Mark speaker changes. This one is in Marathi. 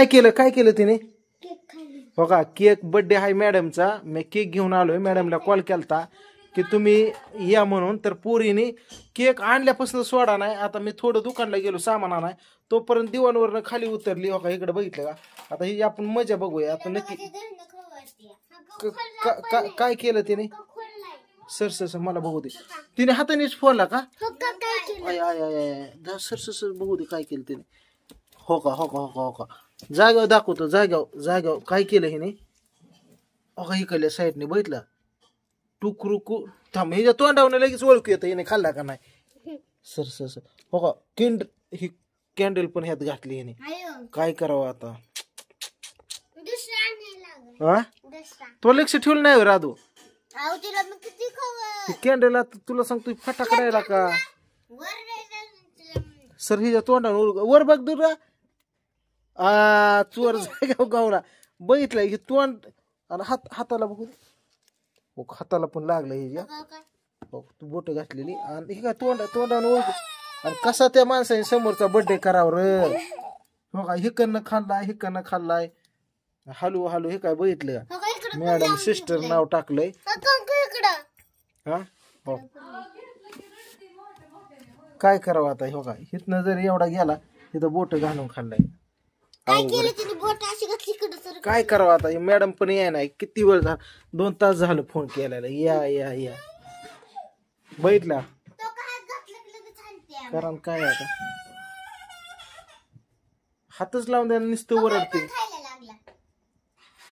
Speaker 1: काय केलं तिने बघा केक बर्थडे आहे मॅडमचा मी केक घेऊन आलोय मॅडमला कॉल केलता की तुम्ही या म्हणून तर पोरीने केक आणल्यापासून सोडा नाही आता मी थोडं दुकानला गेलो सामान आणाय तोपर्यंत दिवाणवरनं खाली उतरली हो का इकडे बघितलं का आता ही आपण मजा बघूया आता नक्की काय केलं तिने सर मला बघू दे तिने हातानेच फोडला का सर बघू दे काय केलं तिने हो का जाग्यावर दाखवतो जाग्यावर काय केलं हिने हो इकडल्या साईडने बघितलं टुकरुकू थांब हिच्या तोंडावून लगेच ओळखू येतं हिने खाल्ला का नाही सर हो का ही कॅन्डल पण ह्यात घातली हिने काय करावं आता हा तो लक्ष ठेवलं नाही राधू कॅन्डल तुला सांगतो फटाकडायला का सर हिच्या तोंडावर वर बघ दुरा चोर जागा गावला बघितलंय हे तोंड आणि हाताला बघू हाताला पण लागलं हिच्या तू बोट घातलेली आणि हे काय तोंडानं ओळख आणि कसा त्या माणसाने समोरचा बर्थडे करावं रे हो का हिकडनं खाल्लाय हलू हे काय बघितलं मॅडम सिस्टर नाव टाकलंय हा हो काय करावं आता हो का हिथनं जर एवढा गेला तिथं बोट घालून खाल्लाय काय करावं आता मॅडम पण या नाही किती वेळ झाला 2 तास झालं फोन केलेला या बघितला कारण काय आता हातच लावून द्या नुसतं ओरडते